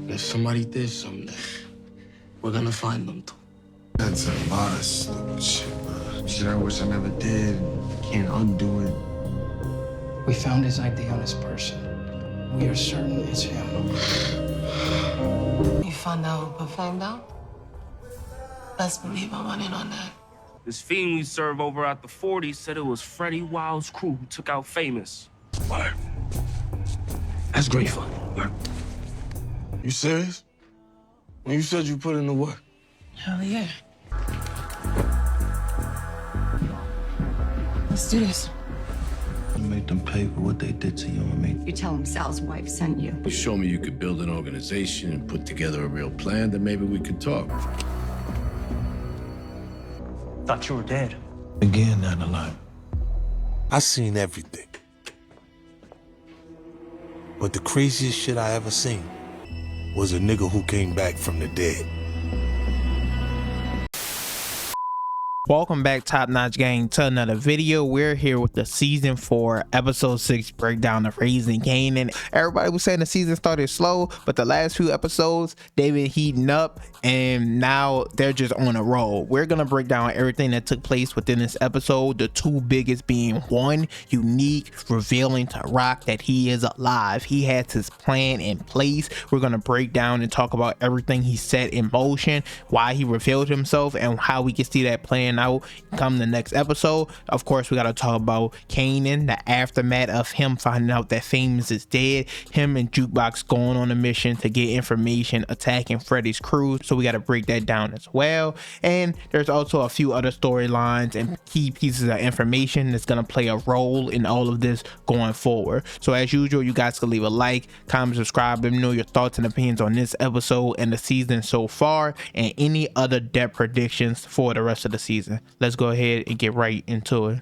If somebody did something, we're gonna find them too. That's a lot of stupid shit, man. Shit I wish I never did. Can't undo it. We found his ID on his person. We are certain it's him. You found out who found out? Best believe I went in on that. This fiend we serve over at the 40 said it was Freddie Wild's crew who took out Famous. Word. That's great fun. Word. You serious? When you said you put in the work? Hell yeah. Let's do this. You make them pay for what they did to you and me. You tell him Sal's wife sent you. You show me you could build an organization and put together a real plan, then maybe we could talk. Thought you were dead. Again, not alive. I seen everything. But the craziest shit I ever seen was a nigga who came back from the dead. Welcome back, Top Notch Gang, to another video. We're here with the season 4 episode 6 breakdown of Raising Kanan. Everybody was saying the season started slow, but the last few episodes they've been heating up and now they're just on a roll. We're gonna break down everything that took place within this episode, the two biggest being one, Unique revealing to Rock that he is alive. He has his plan in place. We're gonna break down and talk about everything he set in motion, why he revealed himself, and how we can see that plan out come the next episode. Of course, we got to talk about Kanan, the aftermath of him finding out that Famous is dead, him and Jukebox going on a mission to get information attacking Freddie's crew, so we got to break that down as well. And there's also a few other storylines and key pieces of information that's going to play a role in all of this going forward. So as usual, you guys can leave a like, comment, subscribe, let me know your thoughts and opinions on this episode and the season so far, and any other depth predictions for the rest of the season. Let's go ahead and get right into it.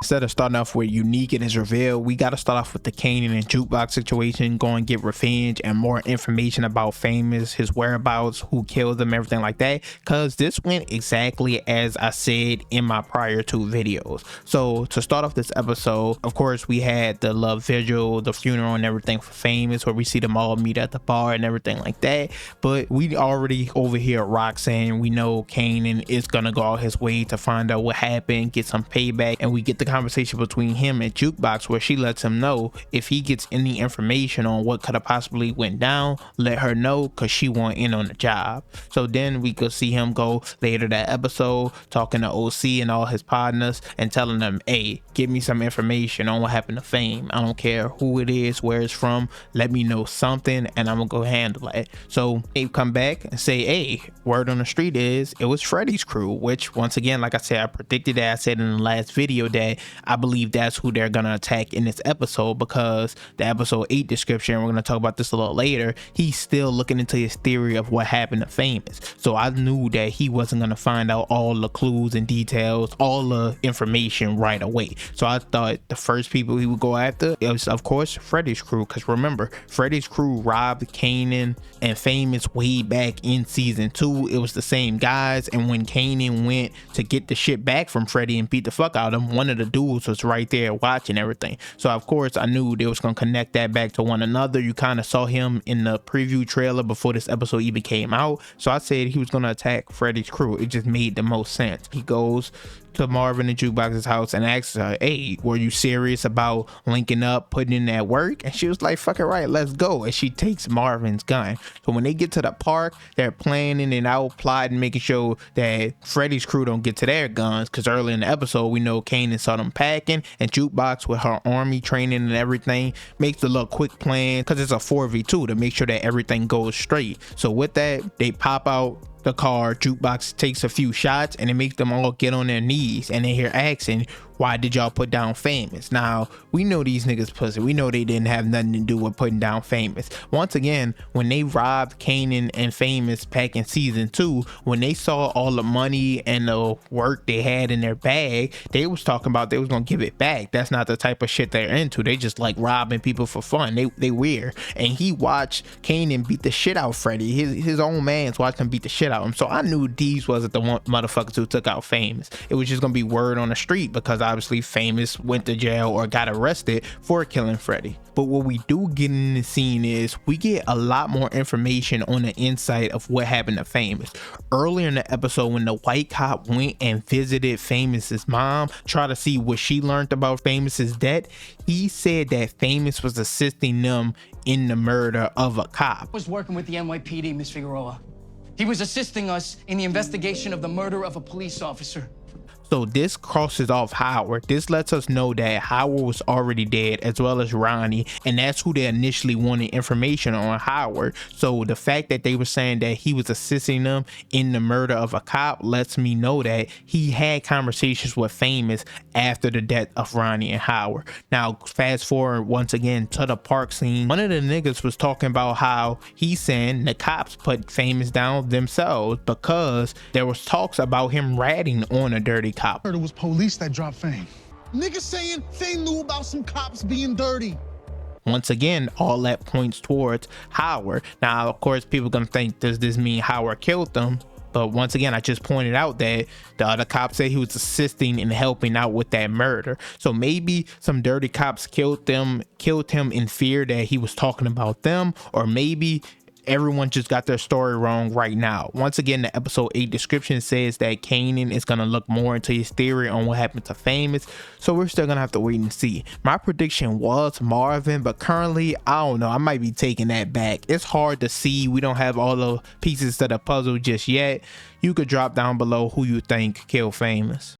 Instead of starting off with Unique and his reveal, we got to start off with the Kanan and Jukebox situation, go and get revenge and more information about Famous, his whereabouts, who killed them, everything like that, because this went exactly as I said in my prior 2 videos. So to start off this episode, of course, we had the love vigil, the funeral and everything for Famous, where we see them all meet at the bar and everything like that. But we already over here Rock saying we know Kanan is gonna go out his way to find out what happened, get some payback, and we get the conversation between him and Jukebox where she lets him know if he gets any information on what could have possibly went down, let her know, because she want in on the job. So then we could see him go later that episode talking to OC and all his partners and telling them, hey, give me some information on what happened to Fame. I don't care who it is, where it's from, let me know something and I'm gonna go handle it. So they come back and say, hey, word on the street is it was Freddie's crew, which once again, like I said, I predicted that. I said in the last video that I believe that's who they're gonna attack in this episode, because the episode 8 description, we're gonna talk about this a little later, he's still looking into his theory of what happened to Famous. So I knew that he wasn't gonna find out all the clues and details, all the information right away. So I thought the first people he would go after was, of course, Freddie's crew, because remember, Freddie's crew robbed Kanan and Famous way back in season 2. It was the same guys, and when Kanan went to get the shit back from Freddie and beat the fuck out of him, one of the dudes was right there watching everything. So of course I knew they was gonna connect that back to one another. You kind of saw him in the preview trailer before this episode even came out, so I said he was gonna attack Freddie's crew. It just made the most sense. He goes to Marvin and Jukebox's house and asks her, hey, were you serious about linking up, putting in that work? And she was like, fuck it, right, let's go. And she takes Marvin's gun. So when they get to the park, they're planning and out plotting, making sure that Freddie's crew don't get to their guns, because early in the episode we know Kanan saw them packing, and Jukebox with her army training and everything makes a little quick plan, because it's a 4v2 to make sure that everything goes straight. So with that, they pop out the car, Jukebox takes a few shots, and it makes them all get on their knees, and they hear asking, why did y'all put down Famous? Now we know these niggas pussy, we know they didn't have nothing to do with putting down Famous. Once again, when they robbed Kanan and Famous back in season 2, when they saw all the money and the work they had in their bag, they was talking about they was gonna give it back. That's not the type of shit they're into. They just like robbing people for fun. They weird. And he watched Kanan beat the shit out of Freddie. His own man's watched him beat the shit shit out of him. So I knew these wasn't the one motherfuckers who took out Famous. It was just gonna be word on the street because obviously Famous went to jail or got arrested for killing Freddie. But what we do get in the scene is we get a lot more information on the inside of what happened to Famous. Earlier in the episode, when the white cop went and visited Famous's mom, try to see what she learned about Famous's death, he said that Famous was assisting them in the murder of a cop. Was working with the NYPD, Miss Figueroa. He was assisting us in the investigation of the murder of a police officer. So this crosses off Howard. This lets us know that Howard was already dead, as well as Ronnie, and that's who they initially wanted information on, Howard. So the fact that they were saying that he was assisting them in the murder of a cop lets me know that he had conversations with Famous after the death of Ronnie and Howard. Now fast forward once again to the park scene. One of the niggas was talking about how he's saying the cops put Famous down themselves because there was talks about him ratting on a dirty cop. It was police that dropped Fame. Niggas saying they knew about some cops being dirty. Once again, all that points towards Howard. Now, of course, people are gonna think, does this mean Howard killed them? But once again, I just pointed out that the other cop said he was assisting and helping out with that murder. So maybe some dirty cops killed him in fear that he was talking about them, or maybe everyone just got their story wrong right now. Once again, the episode 8 description says that Kanan is gonna look more into his theory on what happened to Famous, so we're still gonna have to wait and see. My prediction was Marvin, but currently I don't know, I might be taking that back. It's hard to see, we don't have all the pieces to the puzzle just yet. You could drop down below who you think killed Famous.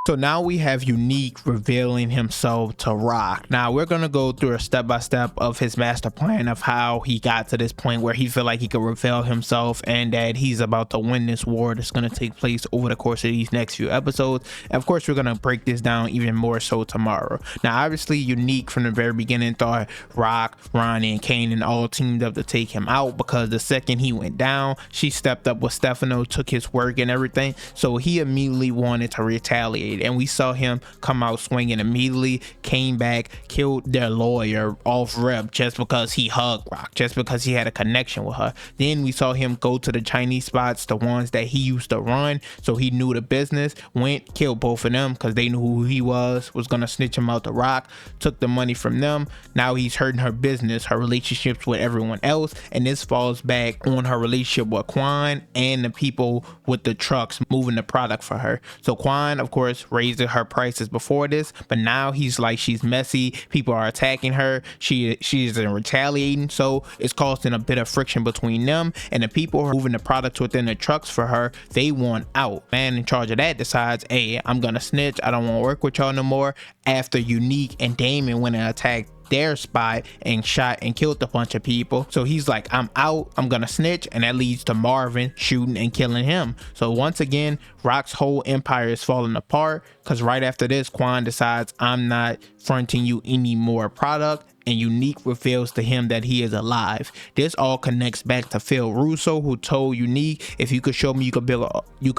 So now we have Unique revealing himself to Rock. Now we're gonna go through a step-by-step of his master plan of how he got to this point where he feel like he could reveal himself and that he's about to win this war that's gonna take place over the course of these next few episodes. And of course, we're gonna break this down even more so tomorrow. Now obviously Unique from the very beginning thought Rock, Ronnie, and Kanan all teamed up to take him out because the second he went down, she stepped up with Stefano, took his work and everything. So he immediately wanted to retaliate. And we saw him come out swinging immediately, came back, killed their lawyer off rip just because he hugged Rock, just because he had a connection with her. Then we saw him go to the Chinese spots, the ones that he used to run, so he knew the business, went, killed both of them because they knew who he was gonna snitch him out to Rock, took the money from them. Now he's hurting her business, her relationships with everyone else, and this falls back on her relationship with Quan and the people with the trucks moving the product for her. So Quan, of course, raised her prices before this, but now he's like, she's messy, people are attacking her, she isn't retaliating, so it's causing a bit of friction between them, and the people moving the products within the trucks for her, they want out. Man in charge of that decides, hey, I'm gonna snitch, I don't want to work with y'all no more, after Unique and Damon went and attacked their spot and shot and killed a bunch of people. So he's like, I'm out, I'm gonna snitch, and that leads to Marvin shooting and killing him. So once again, Rock's whole empire is falling apart because right after this, Quan decides, I'm not fronting you any more product, and Unique reveals to him that he is alive. This all connects back to Phil Russo, who told Unique, if you could show me you could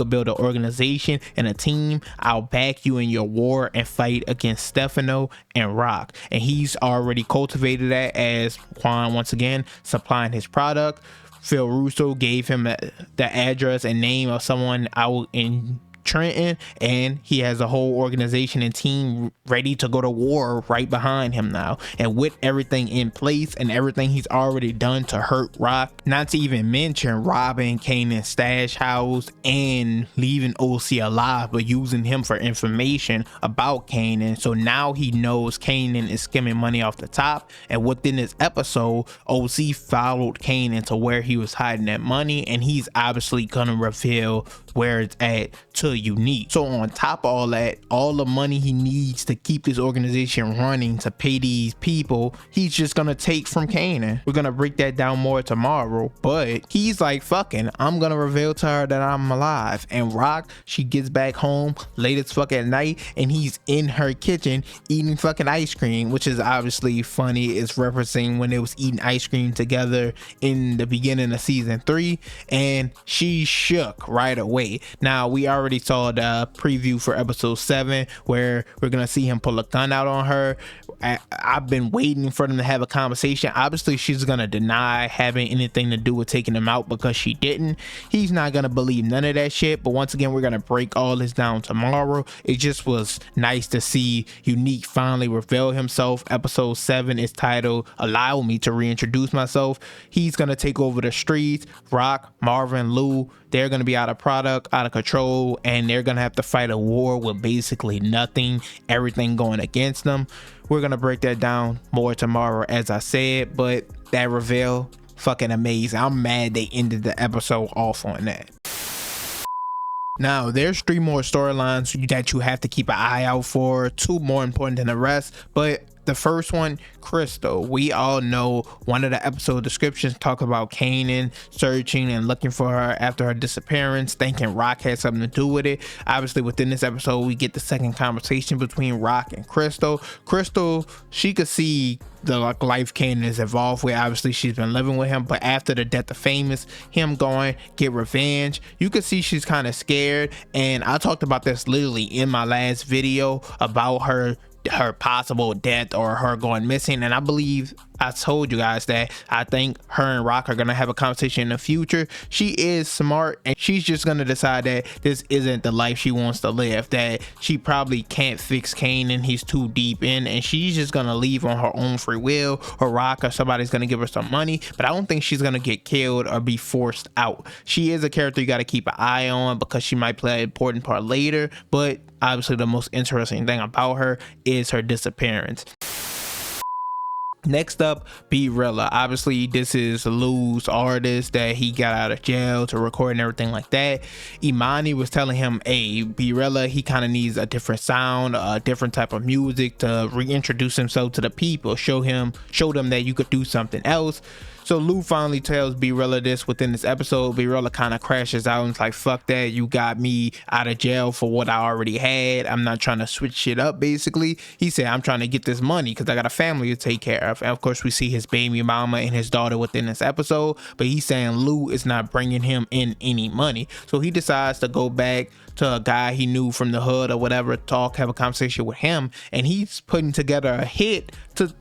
build an organization and a team, I'll back you in your war and fight against Stefano and Rock. And he's already cultivated that as Quan once again supplying his product. Phil Russo gave him the address and name of someone out in Trenton, and he has a whole organization and team ready to go to war right behind him now. And with everything in place and everything he's already done to hurt Rock, not to even mention robbing Kanan's stash house and leaving OC alive but using him for information about Kanan. So now he knows Kanan is skimming money off the top, and within this episode, OC followed Kanan to where he was hiding that money, and he's obviously gonna reveal where it's at to Unique. So on top of all that, all the money he needs to keep this organization running, to pay these people, he's just gonna take from Kanan. We're gonna break that down more tomorrow, but he's like, fucking, I'm gonna reveal to her that I'm alive. And Rock, she gets back home late as fuck at night, and he's in her kitchen eating fucking ice cream, which is obviously funny. It's referencing when they was eating ice cream together in the beginning of season 3, and she shook right away. Now we already saw the preview for episode 7 where we're gonna see him pull a gun out on her. I've been waiting for them to have a conversation. Obviously she's gonna deny having anything to do with taking him out because she didn't. He's not gonna believe none of that shit, but once again, we're gonna break all this down tomorrow. It just was nice to see Unique finally reveal himself. Episode 7 is titled Allow Me to Reintroduce Myself. He's gonna take over the streets. Rock, Marvin, Lou, they're gonna be out of product, out of control, and they're gonna have to fight a war with basically nothing, everything going against them. We're gonna break that down more tomorrow, as I said, but that reveal, fucking amazing. I'm mad they ended the episode off on that. Now, there's 3 more storylines that you have to keep an eye out for, 2 more important than the rest, but the first one, Krystal. We all know one of the episode descriptions talk about Kanan searching and looking for her after her disappearance, thinking Rock had something to do with it. Obviously, within this episode, we get the second conversation between Rock and Krystal. Krystal, she could see the life Kanan is involved with. Obviously, she's been living with him, but after the death of Famous, him going get revenge, you can see she's kind of scared. And I talked about this literally in my last video about her possible death or her going missing, and I believe I told you guys that I think her and Rock are gonna have a conversation in the future. She is smart and she's just gonna decide that this isn't the life she wants to live, that she probably can't fix Kanan, he's too deep in, and she's just gonna leave on her own free will, or Rock or somebody's gonna give her some money, but I don't think she's gonna get killed or be forced out. She is a character you got to keep an eye on because she might play an important part later, but obviously the most interesting thing about her is her disappearance. Next up, Rilla. Obviously, this is Lou's artist that he got out of jail to record and everything like that. Imani was telling him, hey, Rilla, he kind of needs a different sound, a different type of music to reintroduce himself to the people, show them that you could do something else. So Lou finally tells Rilla this within this episode. Rilla kind of crashes out and is like, fuck that, you got me out of jail for what I already had. I'm not trying to switch shit up, basically. He said, I'm trying to get this money because I got a family to take care of. And of course, we see his baby mama and his daughter within this episode, but he's saying Lou is not bringing him in any money. So he decides to go back to a guy he knew from the hood or whatever, have a conversation with him, and he's putting together a hit to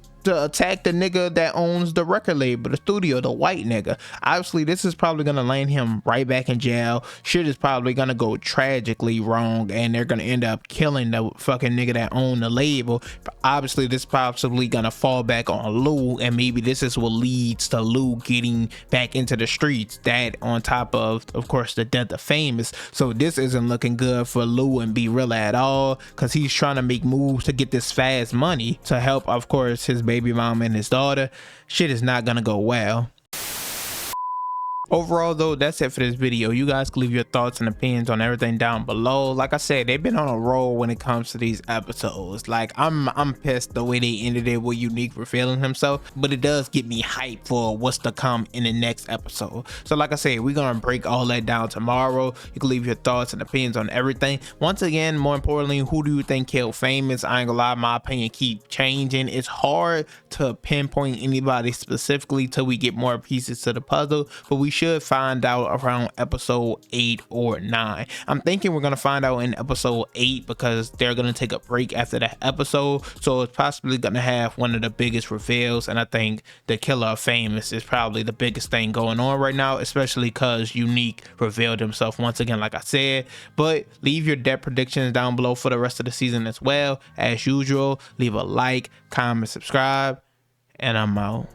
attack the nigga that owns the record label, the studio, the white nigga. Obviously, this is probably gonna land him right back in jail. Shit is probably gonna go tragically wrong, and they're gonna end up killing the fucking nigga that owned the label. But obviously, this is possibly gonna fall back on Lou, and maybe this is what leads to Lou getting back into the streets. That on top of course, the death of Famous. So this isn't looking good for Lou and Rilla at all, because he's trying to make moves to get this fast money to help, of course, his baby mama and his daughter. Shit is not gonna go well. Overall though, that's it for this video. You guys can leave your thoughts and opinions on everything down below. Like I said, they've been on a roll when it comes to these episodes. Like I'm pissed the way they ended it with Unique revealing himself, but it does get me hyped for what's to come in the next episode. So like I said, we're gonna break all that down tomorrow. You can leave your thoughts and opinions on everything. Once again, more importantly, who do you think killed Famous? I ain't gonna lie, my opinion keep changing. It's hard to pinpoint anybody specifically till we get more pieces to the puzzle, but we should find out around episode 8 or 9. I'm thinking we're gonna find out in episode 8 because they're gonna take a break after that episode, so it's possibly gonna have one of the biggest reveals, and I think the killer of Famous is probably the biggest thing going on right now, especially because Unique revealed himself once again, like I said. But leave your death predictions down below for the rest of the season as well. As usual, leave a like, comment, subscribe, and I'm out.